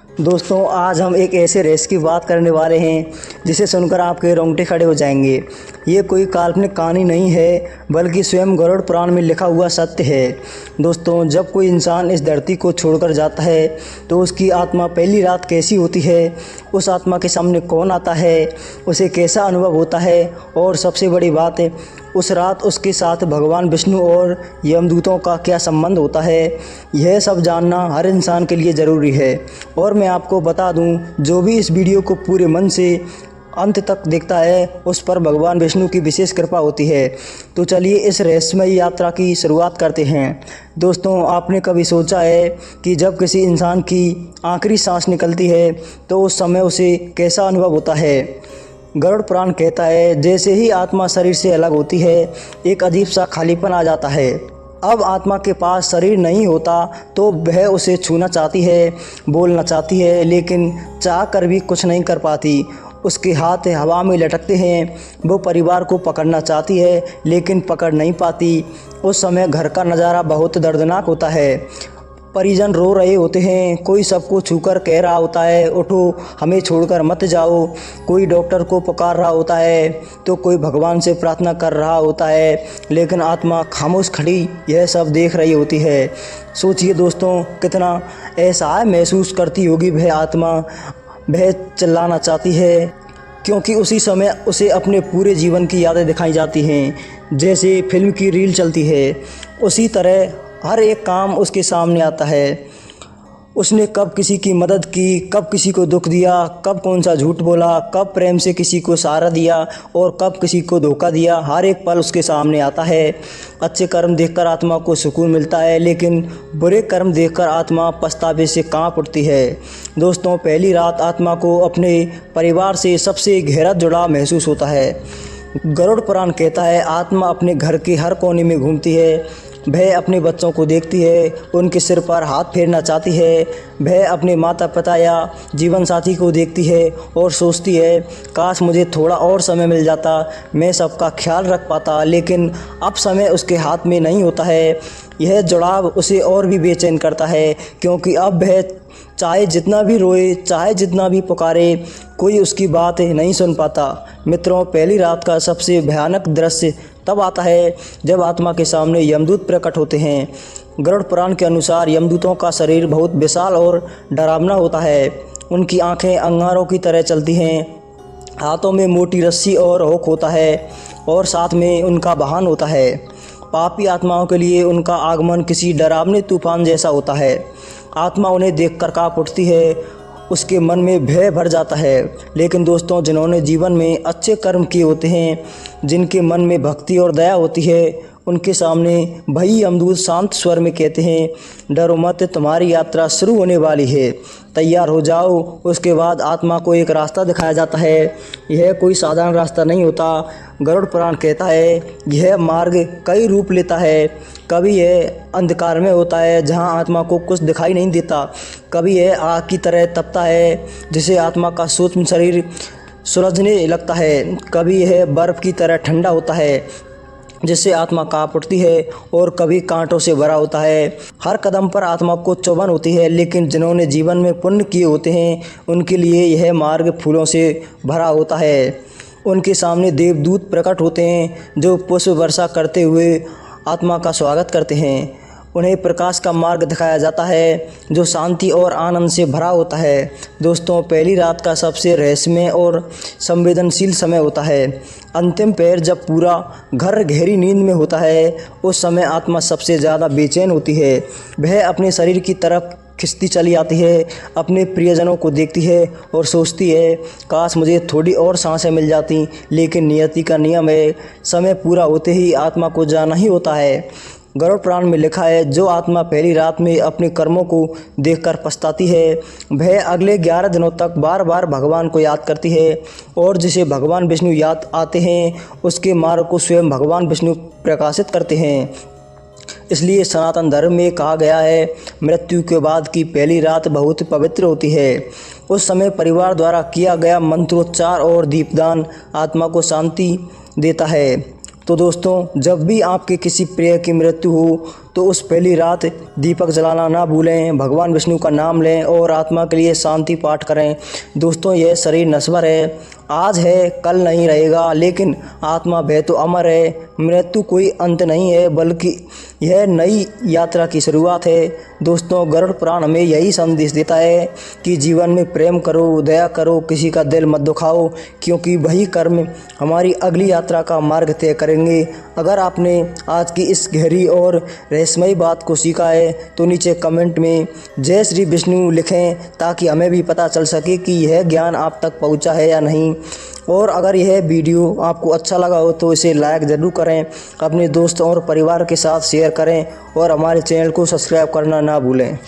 दोस्तों आज हम एक ऐसे रेस की बात करने वाले हैं जिसे सुनकर आपके रोंगटे खड़े हो जाएंगे। ये कोई काल्पनिक कहानी नहीं है बल्कि स्वयं गरुड़ पुराण में लिखा हुआ सत्य है। दोस्तों जब कोई इंसान इस धरती को छोड़कर जाता है तो उसकी आत्मा पहली रात कैसी होती है, उस आत्मा के सामने कौन आता है, उसे कैसा अनुभव होता है और सबसे बड़ी बात है उस रात उसके साथ भगवान विष्णु और यमदूतों का क्या संबंध होता है, यह सब जानना हर इंसान के लिए ज़रूरी है। और मैं आपको बता दूं, जो भी इस वीडियो को पूरे मन से अंत तक देखता है उस पर भगवान विष्णु की विशेष कृपा होती है। तो चलिए इस रहस्यमयी यात्रा की शुरुआत करते हैं। दोस्तों आपने कभी सोचा है कि जब किसी इंसान की आखिरी सांस निकलती है तो उस समय उसे कैसा अनुभव होता है? गरुड़ पुराण कहता है जैसे ही आत्मा शरीर से अलग होती है एक अजीब सा खालीपन आ जाता है। अब आत्मा के पास शरीर नहीं होता तो वह उसे छूना चाहती है, बोलना चाहती है, लेकिन चाह कर भी कुछ नहीं कर पाती। उसके हाथ हवा में लटकते हैं, वो परिवार को पकड़ना चाहती है लेकिन पकड़ नहीं पाती। उस समय घर का नज़ारा बहुत दर्दनाक होता है। परिजन रो रहे होते हैं, कोई सबको छूकर कह रहा होता है उठो हमें छोड़कर मत जाओ, कोई डॉक्टर को पुकार रहा होता है तो कोई भगवान से प्रार्थना कर रहा होता है, लेकिन आत्मा खामोश खड़ी यह सब देख रही होती है। सोचिए दोस्तों कितना असहाय महसूस करती होगी वह आत्मा। वह चिल्लाना चाहती है क्योंकि उसी समय उसे अपने पूरे जीवन की यादें दिखाई जाती हैं। जैसे फिल्म की रील चलती है उसी तरह हर एक काम उसके सामने आता है। उसने कब किसी की मदद की, कब किसी को दुख दिया, कब कौन सा झूठ बोला, कब प्रेम से किसी को सहारा दिया और कब किसी को धोखा दिया, हर एक पल उसके सामने आता है। अच्छे कर्म देखकर आत्मा को सुकून मिलता है लेकिन बुरे कर्म देखकर आत्मा पछतावे से कांप उठती है। दोस्तों पहली रात आत्मा को अपने परिवार से सबसे गहरा जुड़ाव महसूस होता है। गरुड़ पुराण कहता है आत्मा अपने घर के हर कोने में घूमती है, वह अपने बच्चों को देखती है, उनके सिर पर हाथ फेरना चाहती है, वह अपने माता पिता या जीवन साथी को देखती है और सोचती है काश मुझे थोड़ा और समय मिल जाता, मैं सबका ख्याल रख पाता, लेकिन अब समय उसके हाथ में नहीं होता है। यह जुड़ाव उसे और भी बेचैन करता है क्योंकि अब वह चाहे जितना भी रोए, चाहे जितना भी पुकारे, कोई उसकी बात नहीं सुन पाता। मित्रों पहली रात का सबसे भयानक दृश्य तब आता है जब आत्मा के सामने यमदूत प्रकट होते हैं। गरुड़ पुराण के अनुसार यमदूतों का शरीर बहुत विशाल और डरावना होता है। उनकी आंखें अंगारों की तरह चलती हैं, हाथों में मोटी रस्सी और हुक होता है और साथ में उनका वाहन होता है। पापी आत्माओं के लिए उनका आगमन किसी डरावने तूफान जैसा होता है। आत्मा उन्हें देखकर कांप उठती है, उसके मन में भय भर जाता है। लेकिन दोस्तों जिन्होंने जीवन में अच्छे कर्म किए होते हैं, जिनके मन में भक्ति और दया होती है, उनके सामने वही यमदूत शांत स्वर में कहते हैं डरो मत, तुम्हारी यात्रा शुरू होने वाली है, तैयार हो जाओ। उसके बाद आत्मा को एक रास्ता दिखाया जाता है। यह कोई साधारण रास्ता नहीं होता। गरुड़ पुराण कहता है यह मार्ग कई रूप लेता है। कभी यह अंधकार में होता है जहां आत्मा को कुछ दिखाई नहीं देता, कभी यह आग की तरह तपता है जिसे आत्मा का सूक्ष्म शरीर सुलझने लगता है, कभी यह बर्फ़ की तरह ठंडा होता है जिससे आत्मा कांप उठती है और कभी कांटों से भरा होता है। हर कदम पर आत्मा को चुभन होती है, लेकिन जिन्होंने जीवन में पुण्य किए होते हैं उनके लिए यह मार्ग फूलों से भरा होता है। उनके सामने देवदूत प्रकट होते हैं जो पुष्प वर्षा करते हुए आत्मा का स्वागत करते हैं। उन्हें प्रकाश का मार्ग दिखाया जाता है जो शांति और आनंद से भरा होता है। दोस्तों पहली रात का सबसे रहस्यमय और संवेदनशील समय होता है। अंतिम पहर जब पूरा घर गहरी नींद में होता है उस समय आत्मा सबसे ज़्यादा बेचैन होती है। वह अपने शरीर की तरफ खिंचती चली आती है, अपने प्रियजनों को देखती है और सोचती है काश मुझे थोड़ी और सांसें मिल जाती, लेकिन नियति का नियम है समय पूरा होते ही आत्मा को जाना ही होता है। गरुड़ पुराण में लिखा है जो आत्मा पहली रात में अपने कर्मों को देखकर पछताती है वह अगले 11 दिनों तक बार बार भगवान को याद करती है, और जिसे भगवान विष्णु याद आते हैं उसके मार्ग को स्वयं भगवान विष्णु प्रकाशित करते हैं। इसलिए सनातन धर्म में कहा गया है मृत्यु के बाद की पहली रात बहुत पवित्र होती है। उस समय परिवार द्वारा किया गया मंत्रोच्चार और दीपदान आत्मा को शांति देता है। तो दोस्तों जब भी आपके किसी प्रिय की मृत्यु हो तो उस पहली रात दीपक जलाना ना भूलें, भगवान विष्णु का नाम लें और आत्मा के लिए शांति पाठ करें। दोस्तों, यह शरीर नश्वर है, आज है कल नहीं रहेगा, लेकिन आत्मा भय तो अमर है। मृत्यु कोई अंत नहीं है, बल्कि यह नई यात्रा की शुरुआत है। दोस्तों, गरुड़ पुराण हमें यही संदेश देता है कि जीवन में प्रेम करो, दया करो, किसी का दिल मत दुखाओ, क्योंकि वही कर्म हमारी अगली यात्रा का मार्ग तय करेंगे। अगर आपने आज की इस गहरी और रहस्यमयी बात को सीखा है तो नीचे कमेंट में जय श्री विष्णु लिखें, ताकि हमें भी पता चल सके कि यह ज्ञान आप तक पहुंचा है या नहीं। और अगर यह वीडियो आपको अच्छा लगा हो तो इसे लाइक ज़रूर करें, अपने दोस्तों और परिवार के साथ शेयर करें और हमारे चैनल को सब्सक्राइब करना ना भूलें।